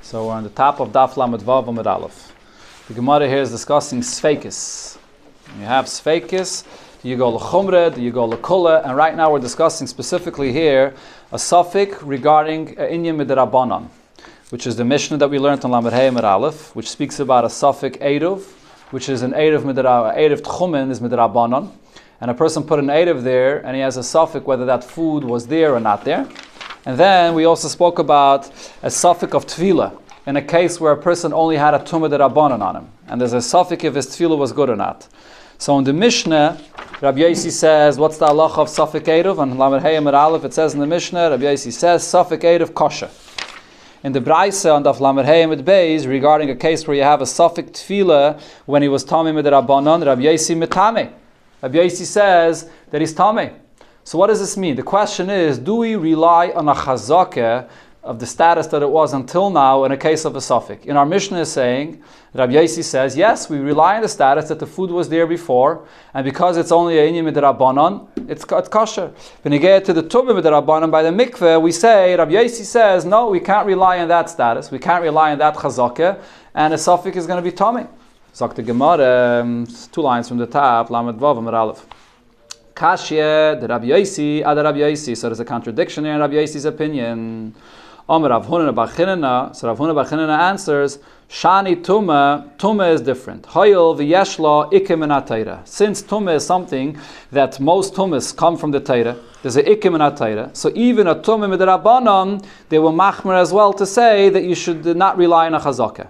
So we're on the top of Daf Lamed Vav Amud Aleph. The Gemara here is discussing Sfeikis. You have Sfeikis, you go L'chumred, you go L'kula, and right now we're discussing specifically here a suffix regarding Inyan Midrabanan, which is the Mishnah that we learned on Lamed Hey Amud Aleph, which speaks about a suffix Eiruv, which is an Eiruv Tchumen is Midrabanan, and a person put an Eiruv there, and he has a suffix whether that food was there or not there. And then we also spoke about a suffix of tefillah in a case where a person only had a tumah derabanan on him, and there's a suffix if his tefillah was good or not. So in the Mishnah, Rabbi Yossi says, what's the halacha of suffix eruv? On Lamed Hey Amud Aleph, it says in the Mishnah, Rabbi Yossi says suffix eruv kosher. In the Braisa on Daf Lamed Hey Amud Beis, regarding a case where you have a suffix tefillah when he was tamei miderabanan, Rabbi Yossi mitame. Rabbi Yossi says that he's tamei. So what does this mean? The question is, do we rely on a chazakah of the status that it was until now in a case of a suffix? In our Mishnah is saying, Rabbi Yossi says, yes, we rely on the status that the food was there before, and because it's only a inyan midrabanan, it's kosher. When you get to the tumah midrabanan by the mikveh, we say, Rabbi Yossi says, no, we can't rely on that status, we can't rely on that chazakah, and a suffix is going to be tummy. Zok the Gemara, 2 lines from the top, Lamed Vav Amud Aleph. Kashya, the Rabbi Yossi, ad Rabbi Yossi. So there's a contradiction here in Rabbi Yossi's opinion. Omer Rav Huna bar Chinana. So Rav Huna bar Chinana answers, Shani Tumah is different. Hoyel v'yeshla ikim min ha-Torah. Since Tumah is something that most Tumahs come from the Torah, there's a ikim min ha-Torah. So even a Tumah midrabanan, they were machmer as well to say that you should not rely on a chazakah.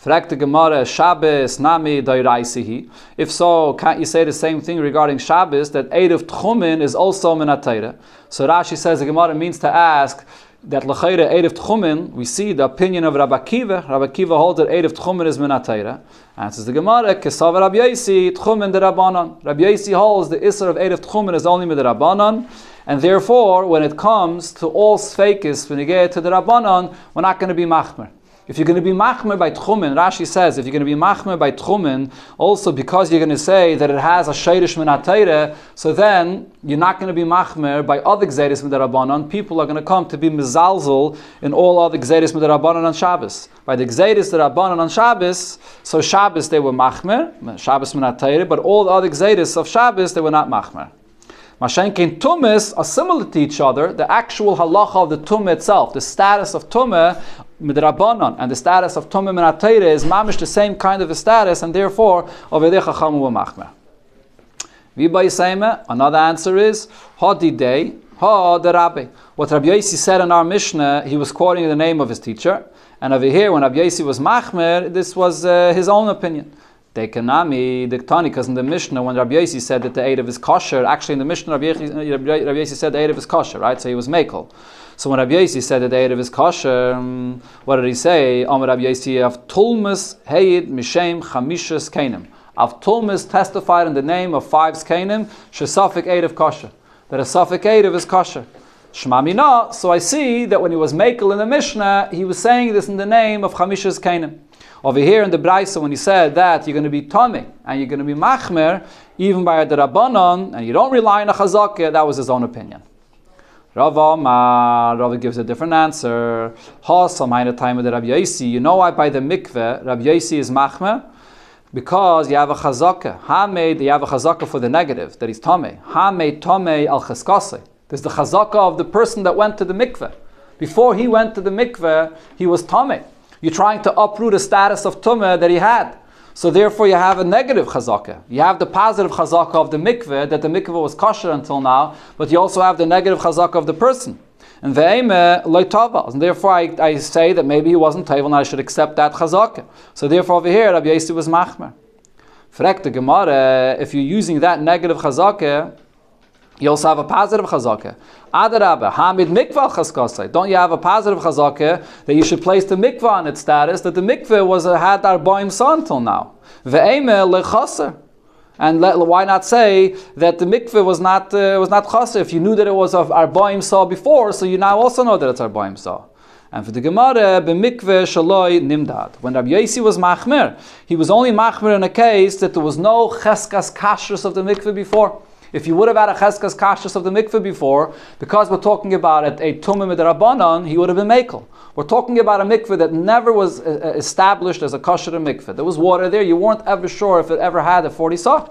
Fragt the Gemara, Shabbos nami doiraisihi. If so, can't you say the same thing regarding Shabbos, that Eiruvin Tchumen is also min ha-Torah? So Rashi says the Gemara means to ask that l'chayre Eiruvin Tchumen, we see the opinion of Rabbi Akiva. Rabbi Akiva holds that Eiruvin Tchumen is min ha-Torah. Answers the Gemara, Kesav Rabbi Yossi Tchumen derabanan. Rabbi Yossi holds the Isser of Eiruvin Tchumen is only midrabanan, and therefore, when it comes to all sfeikis, when you get to the Rabbanan, we're not going to be machmer. If you're going to be machmer by tchumen, Rashi says, if you're going to be machmer by tchumen, also because you're going to say that it has a sheirish min ha-Torah, so then you're not going to be machmer by other gzeiros midarabanan. People are going to come to be mizalzel in all other gzeiros midarabanan on Shabbos. By the gzeiros midarabanan on Shabbos, so Shabbos they were machmer, Shabbos min ha-Torah, but all the other gzeiros of Shabbos they were not machmer. Mashenkin tumas are similar to each other. The actual halacha of the tumah itself, the status of tumah midrabanan and the status of tumah min ha-Torah is mamish the same kind of a status, and therefore over there chachamu wa machmer. Another answer is hadidei ha the Rabbi. What Rabbi Yossi said in our Mishnah, he was quoting the name of his teacher, and over here when Rabbi Yossi was machmer, this was his own opinion. Dekanami, the Tani, because in the Mishnah, when Rabbi Yossi said that the Eiruv is kosher, actually in the Mishnah, Rabbi Yossi said the Eiruv is kosher, right? So he was mekel. So when Rabbi Yossi said that the Eiruv is kosher, what did he say? Amar Rabbi Yossi, Av Tulmus Heid Mishem Chamishas Kainim. Av Tulmus testified in the name of 5 Kainim, Shesafik Eiruv kosher. That a Safik Eiruv is kosher. Shema Mina, so I see that when he was mekel in the Mishnah, he was saying this in the name of Chamishas Kainim. Over here in the Braisa, when he said that you're going to be tamei and you're going to be machmer, even by the Rabbanon, and you don't rely on a chazakah, that was his own opinion. Rava gives a different answer. You know why by the mikveh, Rabbi Yossi is machmer? Because you have a chazakah. You have a chazakah for the negative, that he's tamei. Tamei al cheskasei. There's the chazakah of the person that went to the mikveh. Before he went to the mikveh, he was tamei. You're trying to uproot a status of tumah that he had. So therefore you have a negative chazakah. You have the positive chazakah of the mikveh, that the mikveh was kosher until now, but you also have the negative chazakah of the person. And ve'eme loy tava. And therefore I say that maybe he wasn't taival and I should accept that chazakah. So therefore over here Rabbi Yossi was machmer. Frek the Gemara, if you're using that negative chazakah, you also have a positive chazakah. Adarabah, hamid mikvah chaskasai. Don't you have a positive chazakah that you should place the mikvah on its status, that the mikvah had arbaim sa until now? Ve'eme lechaser. And why not say that the mikveh was not chaser if you knew that it was of arbaim sa before, so you now also know that it's arbaim sa. And for the Gemara, b'mikveh shaloi nimdad. When Rabbi Yossi was machmer, he was only machmer in a case that there was no cheskas kashrus of the mikveh before. If you would have had a cheskas kashrus of the mikveh before, because we're talking about it, a tumah midrabanan, he would have been mekel. We're talking about a mikveh that never was established as a kosher mikveh. There was water there, you weren't ever sure if it ever had a 40 sah.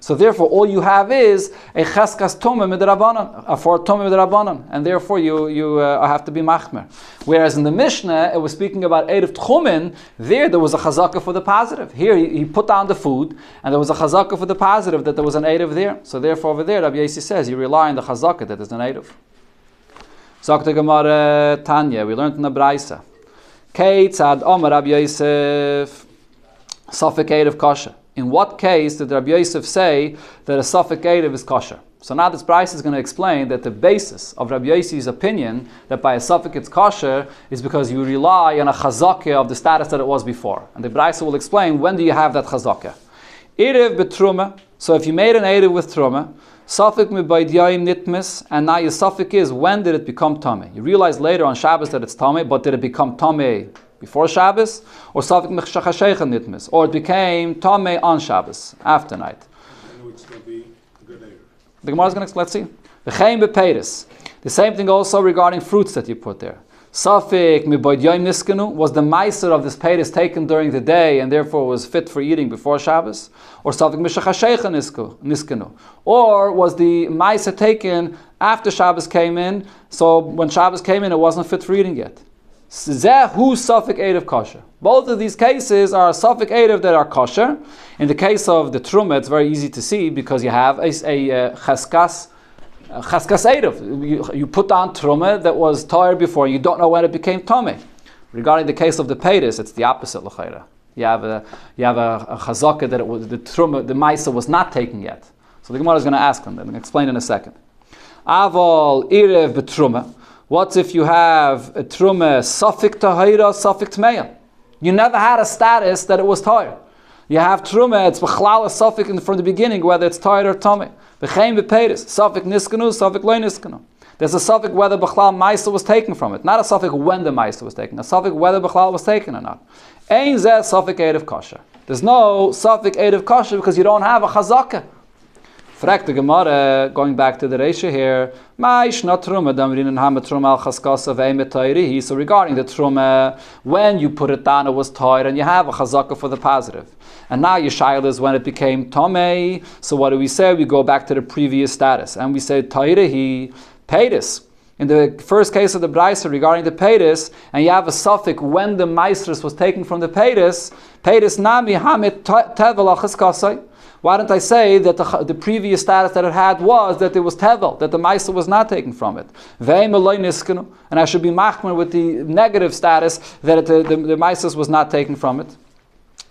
So therefore, all you have is a cheskas tumah midrabanan, for tumah midrabanan, and therefore you have to be machmer. Whereas in the Mishnah, it was speaking about Erev Tchumen. There was a chazakah for the positive. Here he put down the food, and there was a chazakah for the positive that there was an Erev there. So therefore, over there, Rabbi Yossi says you rely on the chazakah that there's an Erev. Zakta Gemara Tanya, we learned in the Braisa. Keitzad Omar Rabbi Yosef Safek Erev Kosher. In what case did Rabbi Yosef say that a Safek Erev is kosher? So now this Braisa is going to explain that the basis of Rabbi Yossi's opinion that by a Safek it's kosher is because you rely on a chazakah of the status that it was before. And the Braisa will explain when do you have that chazakah. Erev betruma. So if you made an Erev with truma, Safek mibaydiyim nitmis, and now your Safek is when did it become tameh? You realize later on Shabbos that it's tameh, but did it become tameh before Shabbos, or Safek mechshachasheicha nitmis, or it became tameh on Shabbos after night? I know it's going to be a good Erev. The Gemara is going to, let's see. V'chein bepeiris. The same thing also regarding fruits that you put there. Safek mibaydiyim niskenu, was the meiser of this peiris taken during the day and therefore was fit for eating before Shabbos? Or Safek meshachasheicha niskenu, or was the meiser taken after Shabbos came in, so when Shabbos came in it wasn't fit for eating yet? Zehu Safek Erev kosher. Both of these cases are Safek Erev that are kosher. In the case of the truma, it's very easy to see because you have a cheskas Erev. You put down truma that was tired before, you don't know when it became tameh. Regarding the case of the peiris, it's the opposite l'chayra. You have a chazakah that it was the truma, the ma'isa was not taken yet. So the Gemara is going to ask them. I'm going to explain in a second. Aval Erev betruma. What if you have a truma safek tahira, safek tmeya? You never had a status that it was tired. You have truma, it's b'chlal safek from the beginning, whether it's tired or tameh. V'chein b'peiris, safek niskanu, safek loy niskanu. There's a safek whether b'chlal ma'isa was taken from it, not a safek when the ma'isa was taken. A safek whether b'chlal was taken or not. Ein zeh safek erev kosher. There's no safek erev kosher because you don't have a chazakah. Frag the Gemara, going back to the Reisha here, so regarding the truma, when you put it down it was tired and you have a chazakah for the positive. And now your shaila is when it became tamei. So what do we say? We go back to the previous status. And we say tairehi peiris. In the first case of the Braisa regarding the peiris, and you have a suffix when the maestros was taken from the peiris nami hamit tevel achas. Why don't I say that the previous status that it had was that it was tevel, that the ma'isa was not taken from it? And I should be machmer with the negative status that the ma'isa was not taken from it.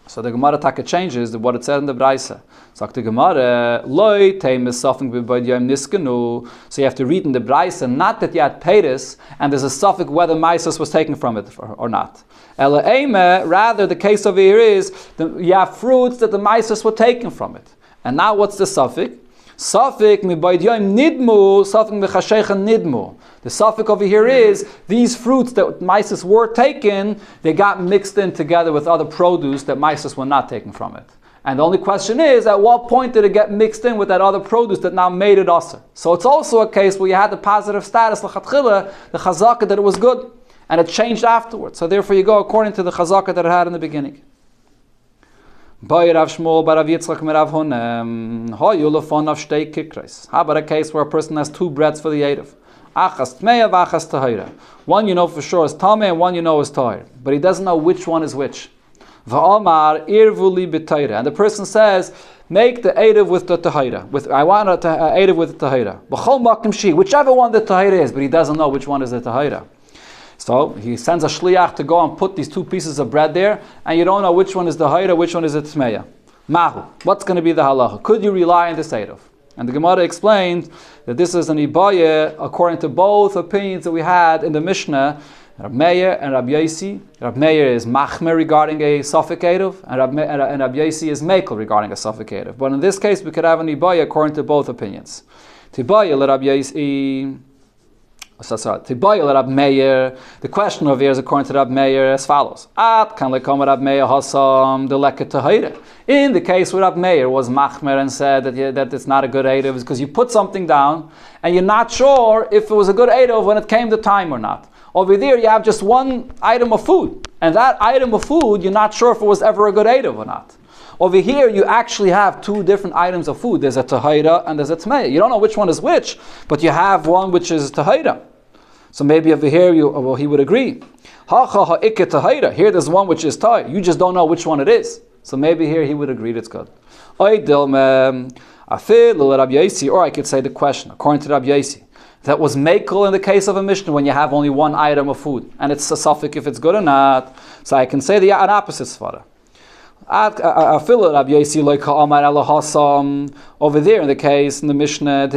So the Gemara taka changes what it said in the Braisa. So the Gemara, loy teim is suffix b'baydyom niskenu. So you have to read in the Braisa not that you had peiris and there's a suffix whether ma'isa was taken from it or not. Rather, the case over here is you have fruits that the ma'isa were taken from it. And now what's the suffix? Suffix mibaydiyom nidmu, suffix mechasheicha nidmu. The suffix over here is these fruits that ma'isa were taken, they got mixed in together with other produce that ma'isa were not taken from it. And the only question is, at what point did it get mixed in with that other produce that now made it aser? So it's also a case where you had the positive status, l'chatchila, the chazakah that it was good. And it changed afterwards. So therefore you go according to the chazakah that it had in the beginning. How about a case where a person has two breads for the Erev? One you know for sure is tameh and one you know is tahir. But he doesn't know which one is which. And the person says, make the Erev with the tahira. I want a Erev with the tahira. Whichever one the tahira is, but he doesn't know which one is the tahira. So he sends a shliach to go and put these two pieces of bread there, and you don't know which one is the hayra, which one is the tmeya. Mahu. What's going to be the halacha? Could you rely on this erev? And the Gemara explained that this is an ibaya according to both opinions that we had in the Mishnah, Rab Meir and Rab Yossi. Rab Meir is machmer regarding a safek erev, and Rab Yossi is mekel regarding a safek erev. But in this case, we could have an ibaya according to both opinions. Tibaya le Rab Yossi. So the question over here is according to Rab Meir as follows. In the case where Rab Meir was machmer and said that it's not a good eruv, because you put something down and you're not sure if it was a good eruv when it came to time or not. Over there you have just one item of food, and that item of food you're not sure if it was ever a good eruv or not. Over here you actually have two different items of food. There's a tahira and there's a tmeya. You don't know which one is which, but you have one which is tahira. So maybe over here he would agree. Here there's one which is tahir. You just don't know which one it is. So maybe here he would agree it's good. Or I could say the question, according to Rabbi Yossi, that was mekel in the case of a Mishnah when you have only one item of food, and it's a suffix if it's good or not. So I can say an opposite svara. Over there in the case in the Mishnah,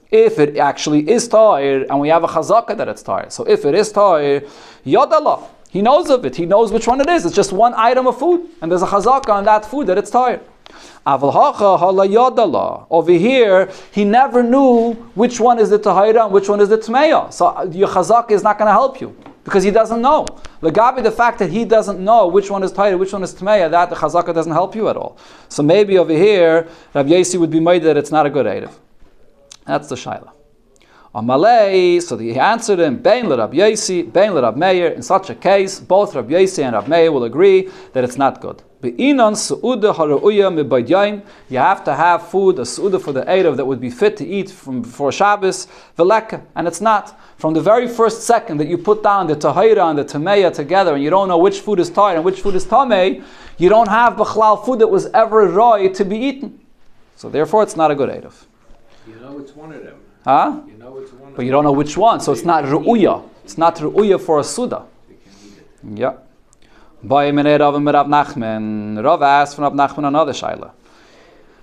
if it actually is tahir and we have a chazaka that it's tahir, so if it is tahir, yadallah, he knows of it, he knows which one it is. It's just one item of food, and there's a chazaka on that food that it's tahir. Over here, he never knew which one is the tahira and which one is the tmeya. So your chazaka is not going to help you, because he doesn't know. Legabi, the fact that he doesn't know which one is tahira, which one is tmeya, that the chazaka doesn't help you at all. So maybe over here, Rabbi Yossi would be made that it's not a good eruv. That's the shaila. Amalei, so he answered him, Bein l'Rab Yossi, Bein l'Rab Meir. In such a case, both Rab Yossi and Rab Meir will agree that it's not good. Be'inon su'uda hara'uya mibaydyaim. You have to have food, a su'uda for the eruv that would be fit to eat for Shabbos, v'leka, and it's not. From the very first second that you put down the tahira and the tameya together, and you don't know which food is tahir and which food is tamei, you don't have b'chlal food that was ever roi to be eaten. So therefore, it's not a good eruv. You know it's one of them. Huh? You know it's one of But you don't know which one, so it's not ru'uya. It's not ru'uya for a suda. Yeah. Rav asked from Rav Nachman another shaila.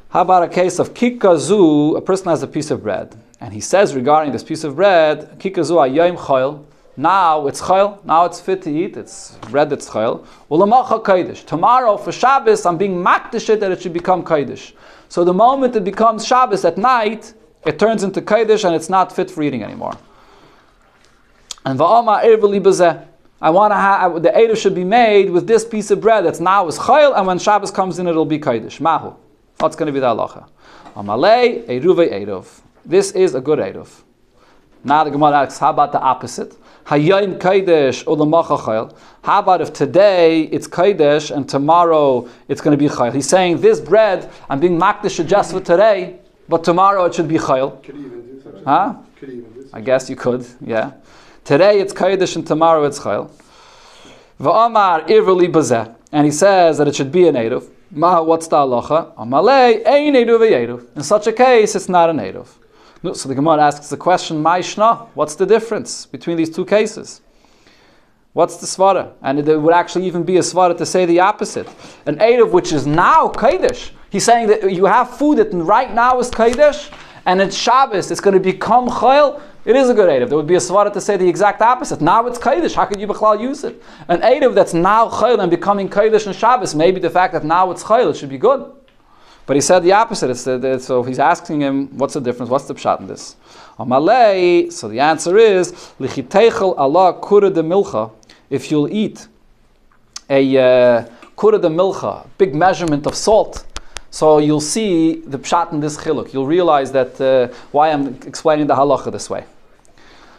How about a case of kikazu? A person has a piece of bread, and he says regarding this piece of bread, kikazu ayayim chayil. Now it's chayil. Now it's fit to eat. It's bread that's chayil. Ulamacha kaidish. Tomorrow for Shabbos, I'm being makdish it that it should become kaidish. So the moment it becomes Shabbos at night, it turns into kaidish and it's not fit for eating anymore. And va'ama erveli bazeh. I want to have the eruv should be made with this piece of bread that's now is chayil, and when Shabbos comes in, it'll be kaidish. Mahu. What's going to be the halacha? Amalei eruve eruv. This is a good eruv. Now the Gemara asks, how about the opposite? Hayayim kaidish ulamacha chayil. How about if today it's kaidish and tomorrow it's going to be chayil? He's saying this bread I'm being makdish just for today, but tomorrow it should be chayil. Could you even do that? Huh? Could you even do that? I guess you could. Yeah. Today it's kaidish and tomorrow it's chayil. Va'amar irveli bazeh, and he says that it should be an eruv. Ma, what's the halacha? Amalei ein eruv eruv. In such a case, it's not an eruv. No, so the Gemara asks the question, Ma'ishna, what's the difference between these two cases? What's the svara? And it would actually even be a svara to say the opposite. An eruv which is now kaidish. He's saying that you have food that right now is kaidish, and it's Shabbos, it's going to become chayil. It is a good eruv. There would be a svara to say the exact opposite. Now it's kaidish. How could you b'chlal use it? An eruv that's now chayil and becoming kaidish in Shabbos, maybe the fact that now it's chayil, it should be good. But he said the opposite. So he's asking him, what's the difference? What's the pshat in this? Amalei. So the answer is, lichiteichel Allah kura de milcha. If you'll eat a kura de milcha, big measurement of salt, so you'll see the pshat in this chiluk. You'll realize that why I'm explaining the halacha this way.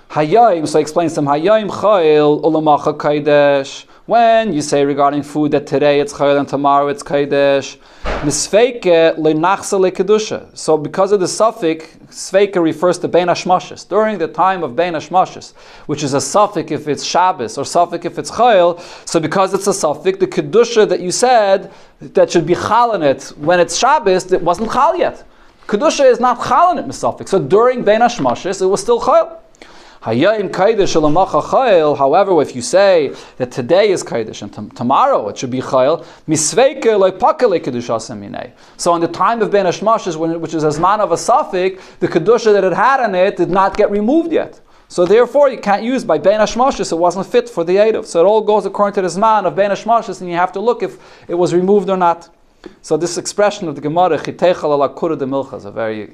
Hayayim, so he explains to him, Hayayim chayil ulamacha kaidesh. When you say regarding food that today it's chayil and tomorrow it's kaidesh, misfeike leinachsa lekedusha. So because of the suffix, sveika refers to bein hashmashis. During the time of bein hashmashis, which is a suffix if it's Shabbos or suffix if it's chayil, so because it's a suffix, the kedusha that you said that should be chal in it when it's Shabbos, it wasn't chal yet. Kedusha is not chal in it misafik. So during bein hashmashis, it was still chayil. Hayayim kaidish alamacha chayil. However, if you say that today is kaidish and tomorrow it should be chayil, misveike loipakele kedushas minei. So in the time of bein hashmashis, which is a zman of a suffix, the kedusha that it had in it did not get removed yet. So therefore, you can't use by bein hashmashis. It wasn't fit for the eruv. So it all goes according to the zman of bein hashmashis, and you have to look if it was removed or not. So this expression of the Gemara chiteichal ala kura de milcha is a very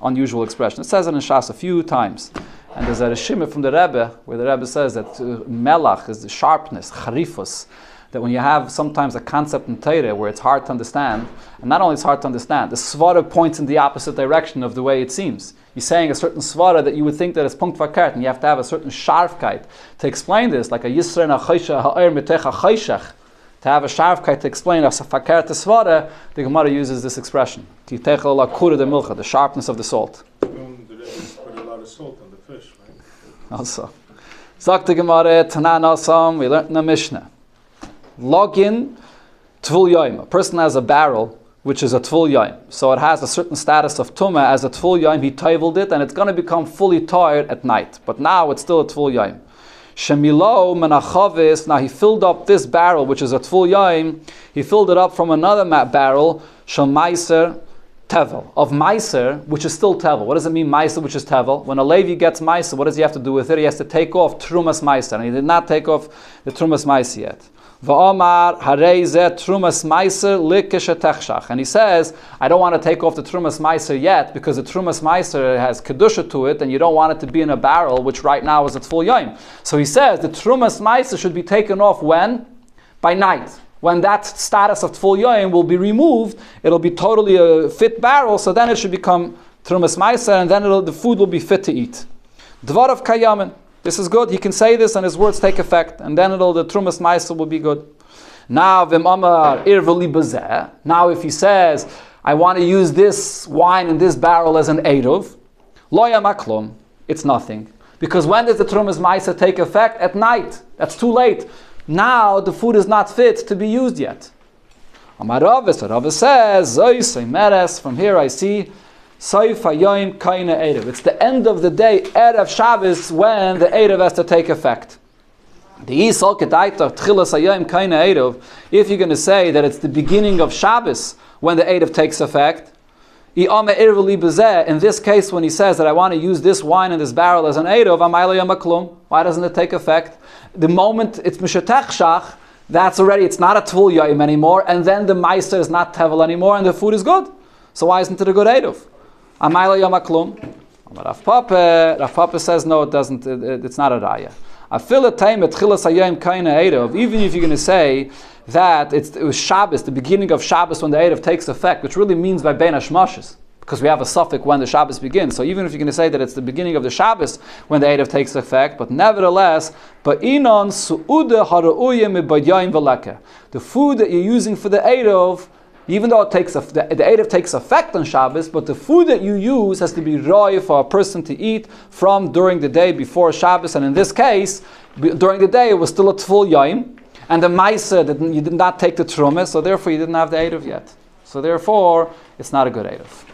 unusual expression. It says it in Shas a few times. And there's a Rishimah from the Rebbe, where the Rebbe says that melach is the sharpness, charifus, that when you have sometimes a concept in Torah where it's hard to understand, and not only it's hard to understand, the svara points in the opposite direction of the way it seems. You're saying a certain svara that you would think that it's punkt verkehrt, and you have to have a certain sharfkeit to explain this, like a yisra na chaysha ha'er mitecha chayshach. To have a sharfkeit to explain a verkehrt svara, the Gemara uses this expression. Ki techel la kura de milcha, the sharpness of the salt. The Rebbe put a lot of salt on the fish, right? Also. Sagt the Gemara, Tanan Asam, we learned in the Mishnah. Login tvul yoim. A person has a barrel which is a tvul yoim. So it has a certain status of tumah as a tvul yoim. He toiveled it and it's going to become fully tired at night. But now it's still a tvul yoim. Shemilo menachavis. Now he filled up this barrel which is a tvul yoim. He filled it up from another barrel. Shel meiser tevel. Of meiser, which is still tevel. What does it mean, meiser, which is tevel? When a Levi gets meiser, what does he have to do with it? He has to take off trumas meiser. And he did not take off the trumas meiser yet. V'omar harei trumas meiser likeshetechshach. And he says, I don't want to take off the trumas meiser yet because the trumas meiser has kedusha to it, and you don't want it to be in a barrel, which right now is at full yom. So he says the trumas meiser should be taken off when? By night. When that status of full yom will be removed, it'll be totally a fit barrel. So then it should become trumas meiser, and then the food will be fit to eat. Dvar of kayamin. This is good. He can say this and his words take effect. And then the Trumas Meiser will be good. Now, now if he says, I want to use this wine in this barrel as an Eruv, loya maklum, it's nothing. Because when does the Trumas Meiser take effect? At night. That's too late. Now the food is not fit to be used yet. Rava says, from here I see, it's the end of the day, Erev Shabbos, when the Erev has to take effect. If you're going to say that it's the beginning of Shabbos when the Erev takes effect, in this case when he says that I want to use this wine in this barrel as an Erev, why doesn't it take effect? The moment it's Mishatechshach, that's already, it's not a Tvul Yom anymore, and then the Meister is not Tevel anymore, and the food is good. So why isn't it a good Erev? Amayla Yamaklum. Rav Papa says no, it doesn't. It's not a raya. Even if you're going to say that it was Shabbos, the beginning of Shabbos when the Erev takes effect, which really means by Ben Hashmashis, because we have a suffix when the Shabbos begins. So even if you're going to say that it's the beginning of the Shabbos when the Erev takes effect, but nevertheless, the food that you're using for the Erev, even though the Erev takes effect on Shabbos, but the food that you use has to be roy for a person to eat from during the day before Shabbos. And in this case, during the day it was still a Tvul Yom, and the Maisa, you did not take the Trumah, so therefore you didn't have the Erev yet. So therefore, it's not a good Erev.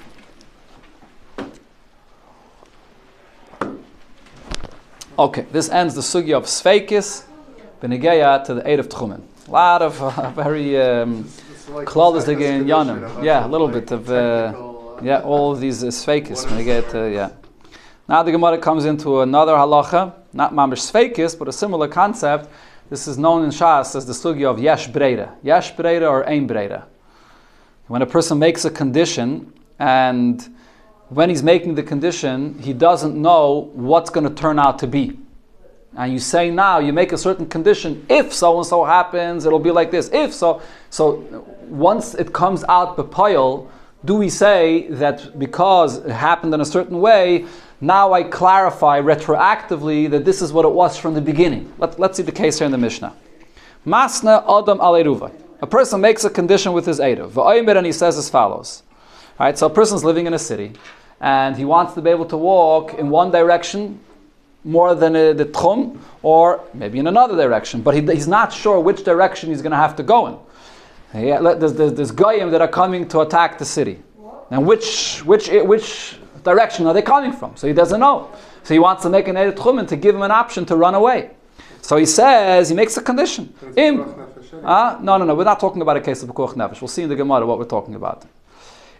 Okay, this ends the sugya of Sveikis, Benegeya to the Erev Tchumen. A lot of very... Klaus again, Yanim. Yeah, a little bit of all of these sveikis. When you get Now the Gemara comes into another halacha, not mamish sveikis, but a similar concept. This is known in Shas as the sugya of yesh breira or ein breira. When a person makes a condition, and when he's making the condition, he doesn't know what's going to turn out to be. And you say now, you make a certain condition, if so-and-so happens, it'll be like this. If so once it comes out b'poil, do we say that because it happened in a certain way, now I clarify retroactively that this is what it was from the beginning? Let's see the case here in the Mishnah. Masna Adam al Eiruvin. A person makes a condition with his Eruv. And he says as follows. All right, so a person's living in a city, and he wants to be able to walk in one direction more than the tchum, or maybe in another direction, but he's not sure which direction he's going to have to go in. There's goyim that are coming to attack the city, and which direction are they coming from? So he doesn't know. So he wants to make an edet tchumen to give him an option to run away. So he says, he makes a condition. No, we're not talking about a case of pekuach nefesh. We'll see in the Gemara what we're talking about.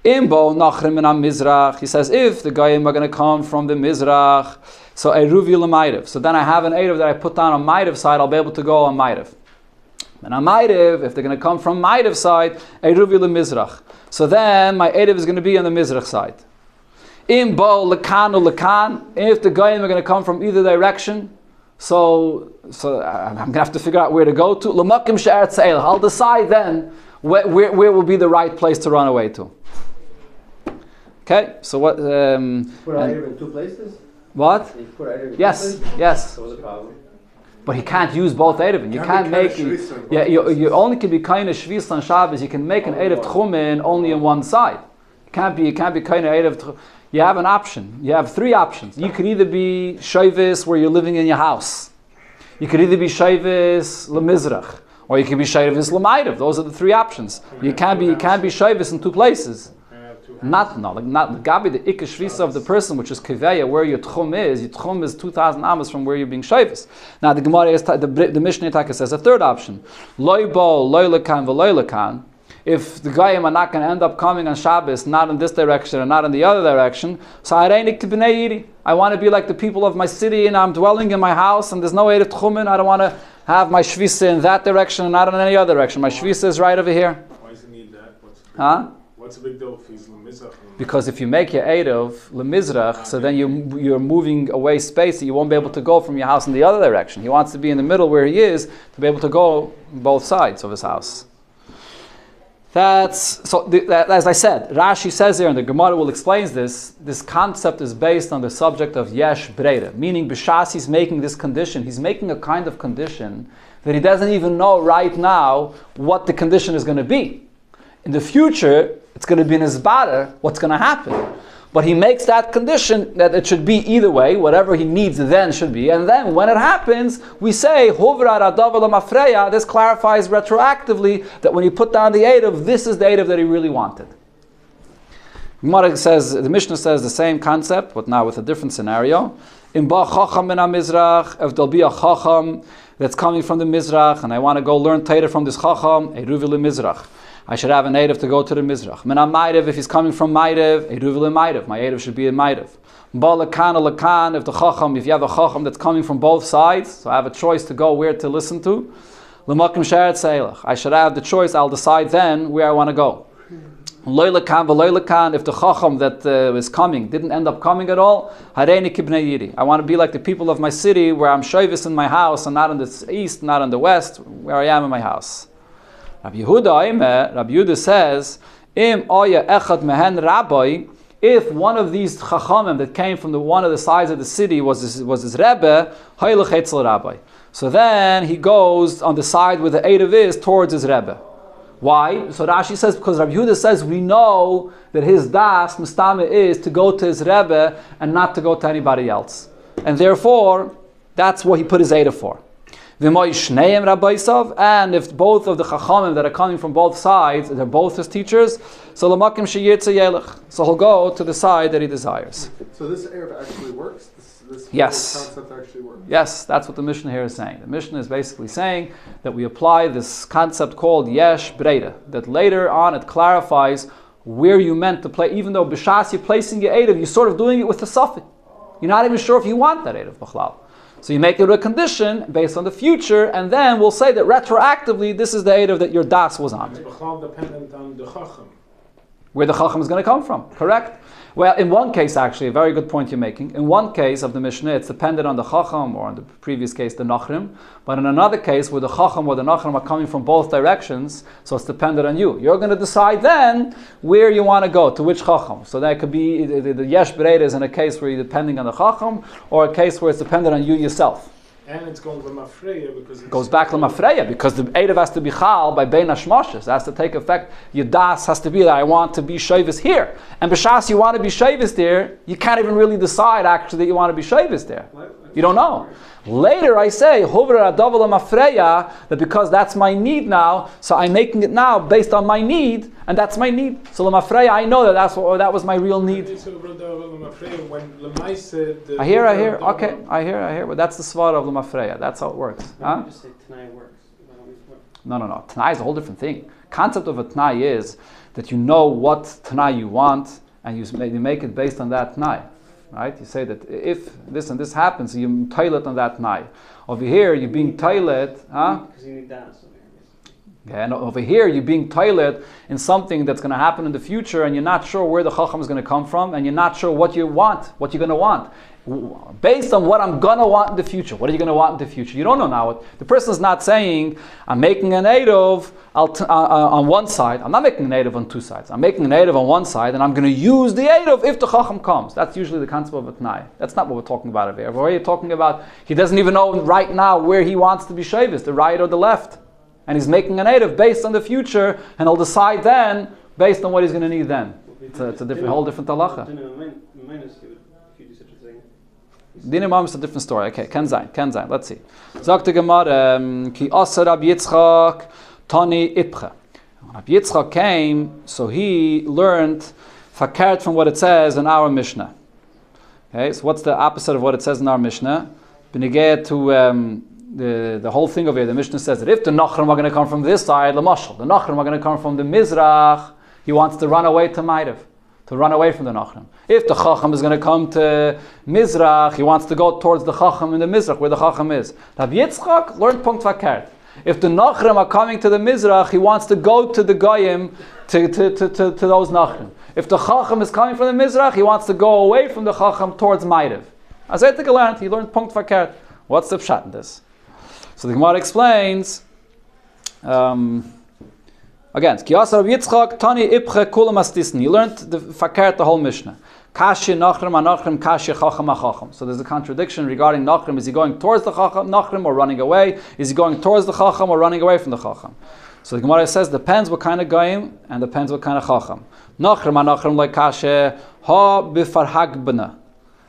Imbo nachrim min mizrach. He says, if the goyim are going to come from the mizrach, so Eruvi l'mayrev. So then I have an Eruv that I put down on Mayrev side, I'll be able to go on Mayrev. And on Mayrev, if they're going to come from Mayrev side, Eruvi l'mizrach. So then my Eruv is going to be on the Mizrach side. In bo lekan or lekan, if the goyim are going to come from either direction, so I'm going to have to figure out where to go to. L'makim she'eretz ha'elach. I'll decide then where will be the right place to run away to. Okay, so what? Put Eiruvin in two places? What? You put Eiruvin in Yes, two places? yes. So what's the problem? But he can't use both Eiruvin. You can't make. You only can be kind of shvis on Shabbos. You can make an Erev Tchumen only in one side. You can't be kind of Erev. You have an option. You have three options. You could either be Shavis where you're living in your house. You could either be Shavis Lemizrach, or you could be Shavis Lemaidav. Those are the three options. You can't be Shavis in two places. Not Gabi, the Ikka Shvisa of the person, which is Kiveya, where your Tchum is. Your Tchum is 2,000 Amos from where you're being Shavis. Now the Gemara is the Mishnah Taka says a third option. Loi bo, loi lekan, v'loi lekan. If the Goyim are not going to end up coming on Shabbos, not in this direction and not in the other direction, so I want to be like the people of my city, and I'm dwelling in my house, and there's no Erev Tchumen. I don't want to have my Shvisa in that direction and not in any other direction. My Shvisa is right over here. Why does he need that? What's the big deal if he's Lemizrach? Because if you make your Erev Lemizrach, so then you're moving away space that you won't be able to go from your house in the other direction. He wants to be in the middle where he is to be able to go both sides of his house. As I said, Rashi says here, and the Gemara will explain this concept is based on the subject of Yesh Breira, meaning B'shas he's making this condition. He's making a kind of condition that he doesn't even know right now what the condition is going to be. In the future, it's going to be in his bada what's going to happen. But he makes that condition that it should be either way, whatever he needs then should be. And then when it happens, we say, this clarifies retroactively that when you put down the Erev, this is the Erev that he really wanted. Gemara says, the Mishnah says the same concept, but now with a different scenario. In ba chacham min ha-mizrach, if there'll be a chacham that's coming from the Mizrach, and I want to go learn Torah from this chacham, Eiruvin le-mizrach. I should have an Erev to go to the Mizrach. Min ha-mairev, if he's coming from Mairev, Eiruvin le-mairev. My Erev should be in Mairev. Ba lekan lekan, if you have a chacham that's coming from both sides, so I have a choice to go where to listen to. L'makim she'eretz ha'elach. I should have the choice, I'll decide then where I want to go. Loi lekan v'loi lekan, if the chacham that is coming didn't end up coming at all, hareini kibnei yiri. I want to be like the people of my city, where I'm shovis in my house, and not in the east, not in the west, where I am in my house. Rabbi Yehuda says, Im oya echad mehen rabbi, if one of these chachamim that came from one of the sides of the city was his rebbe, haylech etzel rabbi. So then he goes on the side where the Erev is towards his rebbe. Why? So Rashi says, because Rabbi Yehuda says we know that his das, mustame, is to go to his rebbe and not to go to anybody else. And therefore, that's what he put his Erev for. And if both of the chachamim that are coming from both sides, they're both his teachers, so he'll go to the side that he desires. So this Erev actually works? This Yes. concept actually works? Yes, that's what the Mishnah here is saying. The Mishnah is basically saying that we apply this concept called Yesh Breira, that later on it clarifies where you meant to play, even though B'shas you're placing your Erev, you're sort of doing it with the Safik. You're not even sure if you want that Erev B'chlal. So you make it a condition based on the future, and then we'll say that retroactively this is the Erev that your das was on. It's dependent on the chacham. Where the chacham is going to come from, correct? Well, in one case, actually, a very good point you're making. In one case of the Mishnah, it's dependent on the chacham, or in the previous case, the nachrim. But in another case, where the chacham or the nachrim are coming from both directions, so it's dependent on you. You're going to decide then where you want to go, to which chacham. So that could be the yesh bereida is in a case where you're depending on the chacham, or a case where it's dependent on you yourself. And it's going lemafreya because it goes back lemafreya, because the Erev has to be chal by bein hashmoshes. It has to take effect. Your das has to be that I want to be shavis here. And b'shas you want to be shavis there, you can't even really decide actually that you want to be shavis there. You don't know. Later I say, hovra adav lemafreya, that because that's my need now, so I'm making it now based on my need, and that's my need. So lemafreya, I know that that was my real need. I hear. Okay, I hear. But that's the svara of lemafreya. That's how it works. Huh? Just say Tanai works. No. Tanai is a whole different thing. Concept of a Tanai is that you know what Tanai you want, and you make it based on that Tanai. Right? You say that if this and this happens, you toilet on that Tanai. Over here, you're being toilet, Because you need das. Okay, and over here, you're being toilet in something that's going to happen in the future, and you're not sure where the chacham is going to come from, and you're not sure what you want, what you're going to want. Based on what I'm going to want in the future. What are you going to want in the future? You don't know now. The person is not saying, I'm making an Eirov on one side. I'm not making an Eirov on two sides. I'm making an Eirov on one side, and I'm going to use the Eirov if the chacham comes. That's usually the concept of a T'nai. That's not what we're talking about over here. We're talking about, he doesn't even know right now where he wants to be shavis, the right or the left. And he's making an Eirov based on the future, and he'll decide then, based on what he's going to need then. It's a whole different halacha. Din Imam is a different story. Okay, Ken Zayin. Let's see. Sagt the Gemara, Ki Asa Rabbi Yitzchak Tani Ipche. Rabbi Yitzchak came, so he learned fakert from what it says in our Mishnah. Okay, so what's the opposite of what it says in our Mishnah? Beneged to the whole thing over here, the Mishnah says that if the Nachrim are going to come from this side, the Nachrim are going to come from the Mizrach, he wants to run away to Ma'ariv, to run away from the Nachrim. If the Chacham is going to come to Mizrach, he wants to go towards the Chacham in the Mizrach, where the Chacham is. Rabbi Yitzchak learned Punkt Fakert. If the Nachrim are coming to the Mizrach, he wants to go to the Goyim, to those Nachrim. If the Chacham is coming from the Mizrach, he wants to go away from the Chacham towards Ma'ariv. As I think he learned Punkt Fakert. What's the pshat in this? So the Gemara explains, again, Kiyasa Rabbi Yitzchak, Tani Ipche Kulam Astisni. He learned the fakert, the whole Mishnah. Kashi Nachrim Anachrim, Kashi Chacham Achacham. So there's a contradiction regarding Nachrim. Is he going towards the Nachrim or running away? Is he going towards the Chacham or running away from the Chacham? So the Gemara says, depends what kind of Goyim and depends what kind of Chacham. Nachrim Anachrim like Kashi Ha Bifarhagbana.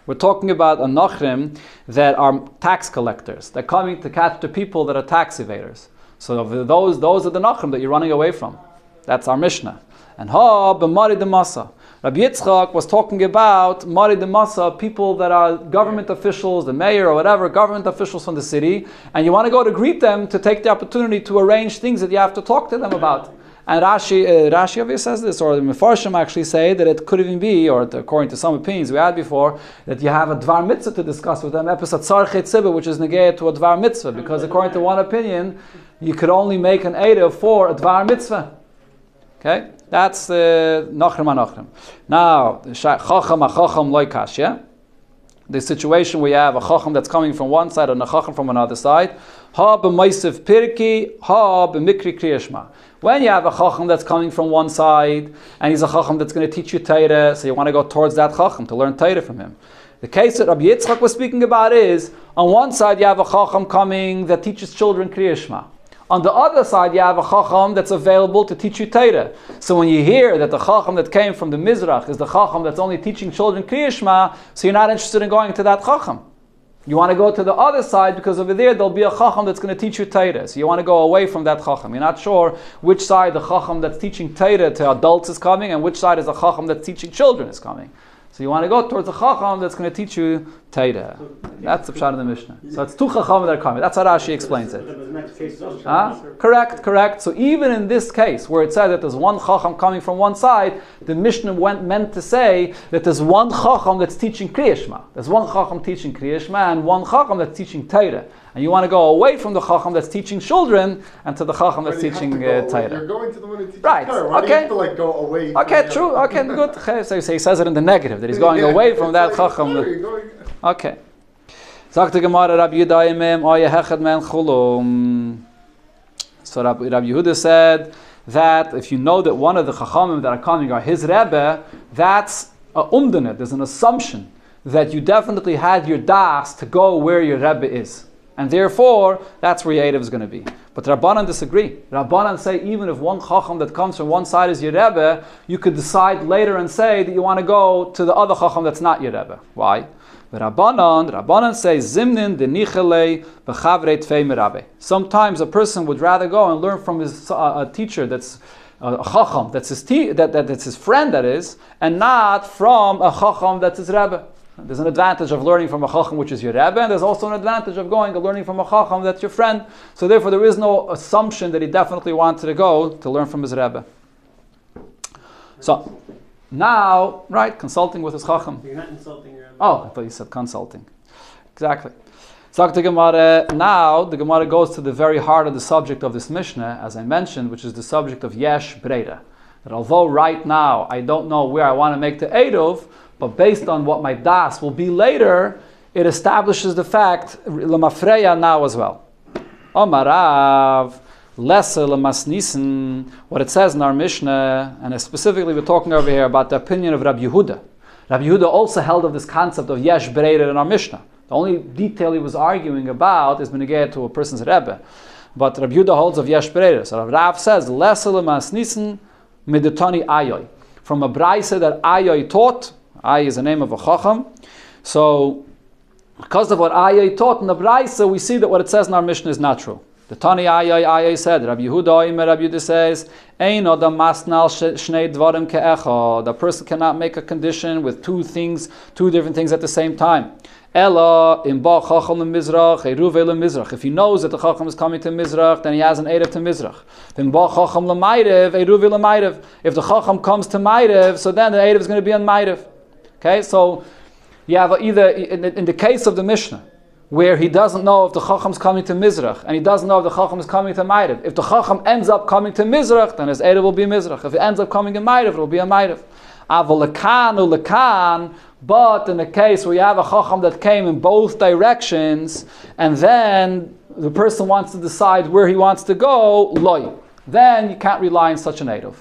We're talking about a nachrim that are tax collectors. They're coming to catch the people that are tax evaders. So those are the nachrim that you're running away from. That's our Mishnah. And ha b'mari demasa. Rabbi Yitzchak was talking about mari demasa, people that are government officials, the mayor or whatever, government officials from the city, and you want to go to greet them to take the opportunity to arrange things that you have to talk to them about. And Rashi obviously says this, or the Mefarshim actually say that it could even be, or according to some opinions we had before, that you have a Dvar Mitzvah to discuss with them, episode Tzarchet Tzibah, which is negayah to a Dvar Mitzvah, because according to one opinion, you could only make an Eirov for a Dvar Mitzvah. Okay? That's Nachrim HaNachrim. Now, Chacham HaChacham Loi Kashya, the situation where you have a Chacham that's coming from one side and a Chacham from another side, Ha b'Maisev Pirki, Ha b'Mikri Kriyashma. When you have a Chacham that's coming from one side, and he's a Chacham that's going to teach you Torah, so you want to go towards that Chacham to learn Torah from him. The case that Rabbi Yitzchak was speaking about is, on one side you have a Chacham coming that teaches children Kriya Shema. On the other side you have a Chacham that's available to teach you Torah. So when you hear that the Chacham that came from the Mizrach is the Chacham that's only teaching children Kriya Shema, so you're not interested in going to that Chacham. You want to go to the other side because over there there'll be a Chacham that's going to teach you Torah. So you want to go away from that Chacham. You're not sure which side the Chacham that's teaching Torah to adults is coming and which side is the Chacham that's teaching children is coming. So you want to go towards the Chacham that's going to teach you Torah. That's the pshat of the Mishnah. So it's two Chacham that are coming. That's how Rashi explains it. Correct. So even in this case, where it says that there's one Chacham coming from one side, the Mishnah meant to say that there's one Chacham that's teaching Kriya Shema. There's one Chacham teaching Kriya Shema and one Chacham that's teaching Torah. And you want to go away from the Chacham that's teaching children and to the Chacham that's teaching Torah. You're going to the one who teaches right. Torah. Why do you have to go away? Okay, true. Okay, good. So he says it in the negative, that he's going away from that Chacham. Okay. Sagt die Gemara Rabbi Yehuda oye hechad men chulum. So Rabbi Yehuda said that if you know that one of the Chachamim that are coming are his Rebbe, that's a umdanet. There's an assumption that you definitely had your das to go where your Rebbe is. And therefore, that's where your Erev is going to be. But Rabbanan disagree. Rabbanan say even if one Chacham that comes from one side is your Rebbe, you could decide later and say that you want to go to the other Chacham that's not your Rebbe. Why? The Rabbanan say Zimnin de Nichelei b'chavrei tfei merabe. Sometimes a person would rather go and learn from his a teacher that's a Chacham, that's that's his friend, that is, and not from a Chacham that's his Rebbe. There's an advantage of learning from a Chacham which is your Rebbe, and there's also an advantage of going and learning from a Chacham that's your friend. So therefore there is no assumption that he definitely wanted to go to learn from his Rebbe. So now, right, consulting with his Chacham. You're not insulting your Rebbe. Oh, I thought you said consulting. Exactly. Sagt the Gemara, now the Gemara goes to the very heart of the subject of this Mishnah, as I mentioned, which is the subject of Yesh Breida. That although right now I don't know where I want to make the Eruv, but based on what my das will be later, it establishes the fact, Lemafreya now as well. Omarav, Lesser Lemasnisen, what it says in our Mishnah, and specifically we're talking over here about the opinion of Rabbi Yehuda. Rabbi Yehuda also held of this concept of Yesh Breida in our Mishnah. The only detail he was arguing about is beneged to a person's Rebbe. But Rabbi Yehuda holds of Yesh Breida. So Rav says, Lesser Lemasnisen Midetani Ayoy. From a Braisa that Ayoy taught, Ayoy is the name of a Chacham. So, because of what Ayoy taught in the Braisa, we see that what it says in our Mishnah is not true. The Tani Ayoy said, Rabbi Yehuda says, Ein odam masnal shnei dvarim ke'echad. A person cannot make a condition with two different things at the same time. Ella im ba chacham lemizrach, Eiruvin lemizrach. If he knows that the chacham is coming to Mizrach, then he has an erev to Mizrach. Im ba chacham lemayrev, Eiruvin lemayrev. If the chacham comes to Mayrev, so then the erev is going to be on Mayrev. Okay, so you have either in the case of the Mishnah, where he doesn't know if the Chacham is coming to Mizrach, and he doesn't know if the Chacham is coming to Mayrev. If the Chacham ends up coming to Mizrach, then his Erev will be Mizrach. If it ends up coming in Mayrev, it will be a Mayrev. But in the case where you have a Chacham that came in both directions, and then the person wants to decide where he wants to go, loy, then you can't rely on such an Erev.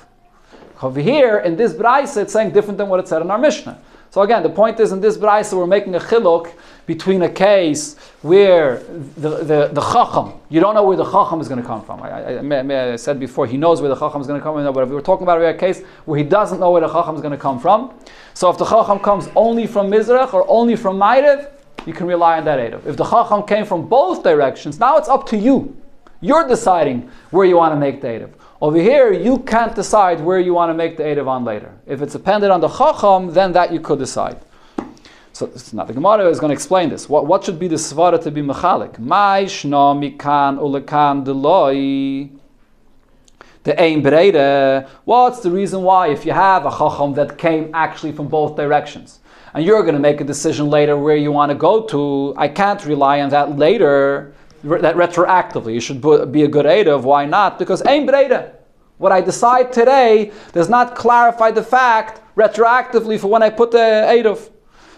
Over here, in this Braisa, it's saying different than what it said in our Mishnah. So again, the point is in this Braisa, we're making a chiluk between a case where the Chacham, you don't know where the Chacham is going to come from. I said before, he knows where the Chacham is going to come from, but if we're talking about a case where he doesn't know where the Chacham is going to come from, so if the Chacham comes only from Mizrach or only from Mayrev, you can rely on that Erev. If the Chacham came from both directions, now it's up to you. You're deciding where you want to make the Erev. Over here, you can't decide where you want to make the Erev on later. If it's dependent on the Chacham, then that you could decide. So now the Gemara is going to explain this. What should be the svara to be mechalik? Mai shna mikan ulekan deloi. The ein breida. What's the reason why if you have a Chacham that came actually from both directions, and you're going to make a decision later where you want to go to, I can't rely on that later, that retroactively. You should be a good Erev. Why not? Because ein breida. What I decide today does not clarify the fact retroactively for when I put the Erev.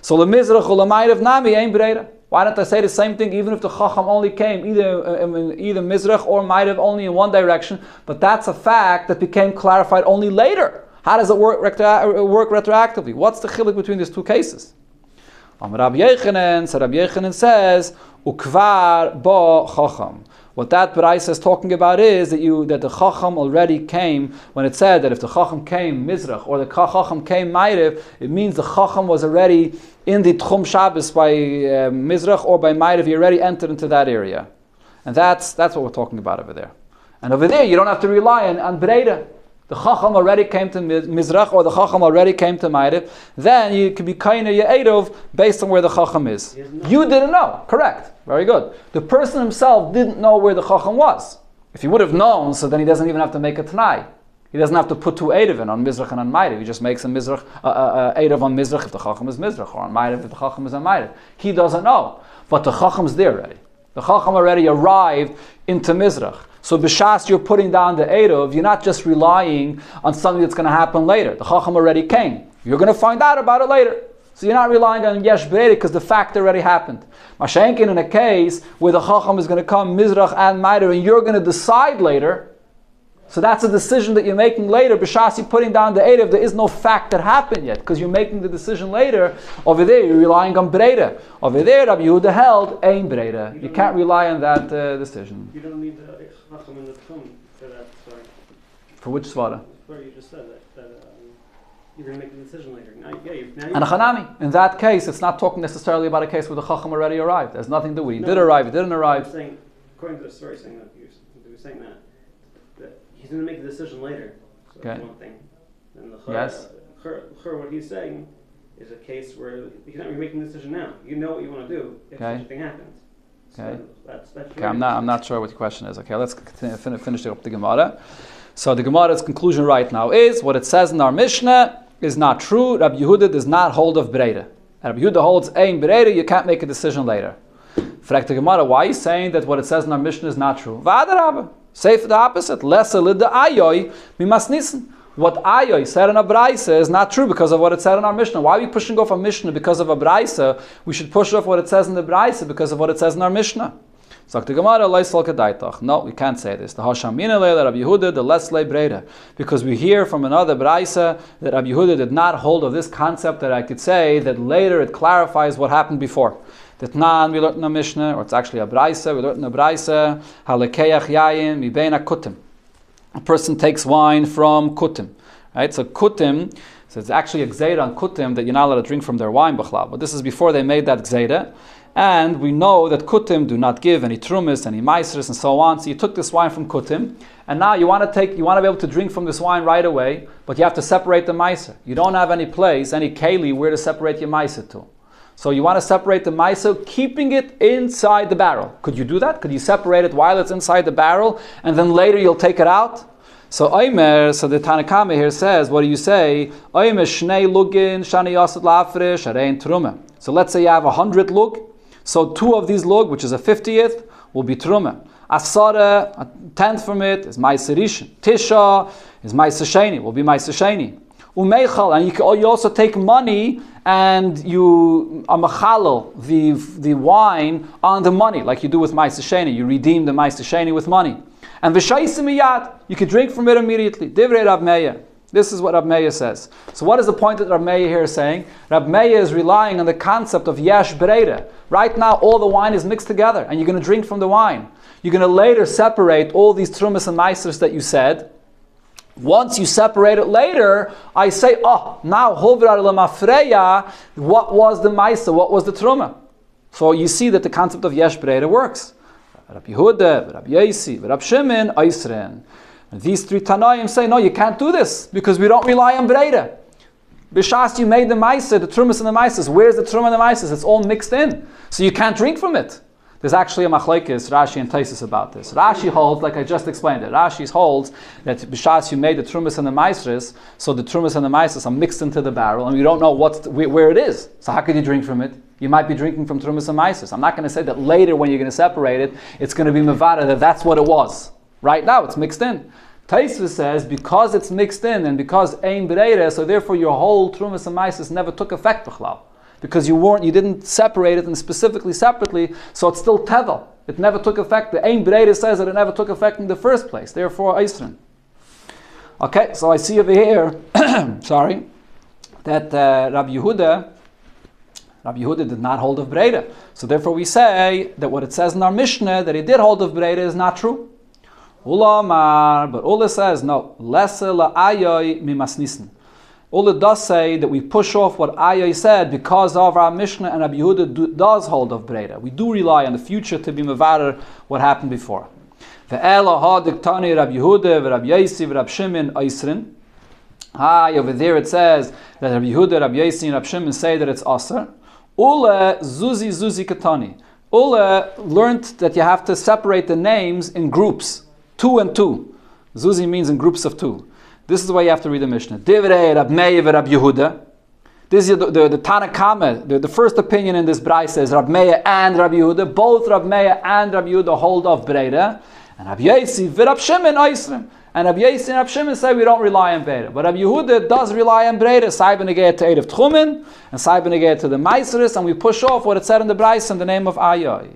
So the Mizrach or the Mayrev nami ein breida. Why don't I say the same thing even if the Chacham only came either Mizrach or Mayrev only in one direction? But that's a fact that became clarified only later. How does it work retroactively? What's the chiluk between these two cases? Rabbi Yechanan says, Ukvar ba Chacham. What that Braisa is talking about is that the Chacham already came, when it said that if the Chacham came Mizrach or the Chacham came Mayrev, it means the Chacham was already in the Tchum Shabbos by Mizrach or by Mayrev, he already entered into that area. And that's what we're talking about over there. And over there, you don't have to rely on Breida. The Chacham already came to Mizrach or the Chacham already came to Mayrev, then you can be kaina Ye'erov based on where the Chacham is. You didn't know. Correct. Very good. The person himself didn't know where the Chacham was. If he would have known, so then he doesn't even have to make a Tanai. He doesn't have to put two Eiruvin on Mizrach and on Mayrev. He just makes a Mizrach, Eruv on Mizrach if the Chacham is Mizrach, or on Mayrev if the Chacham is on Mayrev. He doesn't know. But the Chacham's there already. The Chacham already arrived into Mizrach. So b'shas you're putting down the Eruv, you're not just relying on something that's going to happen later. The Chacham already came. You're going to find out about it later. So you're not relying on Yesh Breida because the fact already happened. Mashenkin in a case where the Chacham is going to come Mizrach and Mayrev and you're going to decide later, so that's a decision that you're making later. B'shas you're putting down the Eruv, there is no fact that happened yet because you're making the decision later. Over there you're relying on Breida. Over there Rabbi Yehuda held ein Breida. You can't rely on that decision. You don't need the Chacham in the Tchum for that, sorry. For which svara? Where you just said that you're going to make the decision later. Now And a Chanami. In that case, it's not talking necessarily about a case where the Chacham already arrived. There's nothing to do with it. He did arrive, he didn't arrive. I'm saying, according to the story, saying that you were saying that he's going to make the decision later. So Okay. that's one thing. And the Yes. what he's saying is a case where you're not making the decision now. You know what you want to do if Okay. such a thing happens. So Okay. that's Okay, I'm not sure what your question is. Okay, let's finish up the Gemara. So the Gemara's conclusion right now is what it says in our Mishnah is not true. Rabbi Yehuda does not hold of Breida. Rabbi Yehuda holds ein Breida, you can't make a decision later. Fragt the Gemara, why are you saying that what it says in our Mishnah is not true? V'adarabba. Say for the opposite. Lesser lid the ayoy mimas nissen. What ayoy said in a brayse is not true because of what it said in our Mishnah. Why are we pushing off a Mishnah because of a brayse? We should push off what it says in the brayse because of what it says in our Mishnah. Sagt the Gemara, no, we can't say this. The Hashamina leila Rabbi Yehuda, the Lesle Breda, because we hear from another brayse that Rabbi Yehuda did not hold of this concept that I could say that later it clarifies what happened before. That nan we learned in a Mishnah, or it's actually a brayse. We learned in a brayse halekeach yayin mi bein kutim. A person takes wine from kutim, right? So kutim, so it's actually a gzeira on kutim that you're not allowed to drink from their wine b'chlal. But this is before they made that gzeira, and we know that kutim do not give any trumis, any maisris, and so on. So you took this wine from kutim, and now you want to be able to drink from this wine right away, but you have to separate the maiser. You don't have any place, any keli where to separate your maiser to. So you want to separate the maiser, keeping it inside the barrel. Could you do that? Could you separate it while it's inside the barrel, and then later you'll take it out? So the Tanakama here says, what do you say? Oimer shnei lugin shani yasad lafresh arein truma. So let's say you have 100 lug. So 2 of these lug, which is a 50th, will be truma. Asara, a 10th from it, is maiser rishon. Tisha is maiser sheni, will be maiser sheni. Umeichal, and you also take money and you amachalal the wine on the money, like you do with maiser sheni. You redeem the maiser sheni with money. And v'shaisim miyad, you can drink from it immediately. Divrei Rav Meir. This is what Rav Meir says. So what is the point that Rav Meir here is saying? Rav Meir is relying on the concept of yesh breida. Right now all the wine is mixed together and you're going to drink from the wine. You're going to later separate all these trumas and maisers that you said. Once you separate it later, I say, now hovrar lemafreya, what was the maiser, what was the truma? So you see that the concept of yesh breida works. Rabbi Yehuda, Rabbi Yosi, Rabbi Shimon, Eisren. These 3 Tanaim say, no, you can't do this because we don't rely on Breda. B'shas you made the Meiser, the Trumas and the Meisers. Where's the Truma and the Meisers? It's all mixed in. So you can't drink from it. There's actually a machlekes, Rashi and Taisus about this. Rashi holds, like I just explained it, Rashi holds that b'shas you made the Trumas and the Meisers, so the Trumas and the Meisers are mixed into the barrel and you don't know where it is. So how could you drink from it? You might be drinking from Trumas and Meisers. I'm not going to say that later when you're going to separate it, it's going to be Mevada, that that's what it was. Right now it's mixed in. Taisus says because it's mixed in and because Ein Bereira, so therefore your whole Trumas and Meisers never took effect b'chlal. Because you didn't separate it and specifically separately, so it's still tevel. It never took effect. The Ein Bereira says that it never took effect in the first place. Therefore, Eisrin. Okay, so I see over here, sorry, that Rabbi Yehuda did not hold of Breda. So therefore we say that what it says in our Mishnah, that he did hold of Breda, is not true. Ulamar, but Ula says, no, Lese la'ayoy mimas nissen. Ula does say that we push off what Ayoy said because of our Mishnah, and Rabbi Yehuda does hold of Breda. We do rely on the future to be mevarer what happened before. Ve'ela ha'diktani Rabbi Yehuda v'Rabbi Yosi v'Rabbi Shimon Eisrin. Over there it says that Rabbi Yehuda, Rabbi Yosi, and Rabbi Shimon say that it's Aser. Ule zuzi katani. Ule learned that you have to separate the names in groups, 2 and 2. Zuzi means in groups of 2. This is the way you have to read the Mishnah. Divrei Rab Meir v'Rab Yehuda. This is the Tanakama. The first opinion in this brayse is Rab Meir and Rab Yehuda. Both Rab Meir and Rab Yehuda hold of Breda. And Rab Yosi v'Rab Shimon Eisrim. And Rab Yosi and Rab Shimon say we don't rely on Breda. But Rab Yehuda does rely on Breda. Sai b'negei to Erev Tchumen and Sai b'negei to the Meiseris. And we push off what it said in the brayse in the name of Ayoy.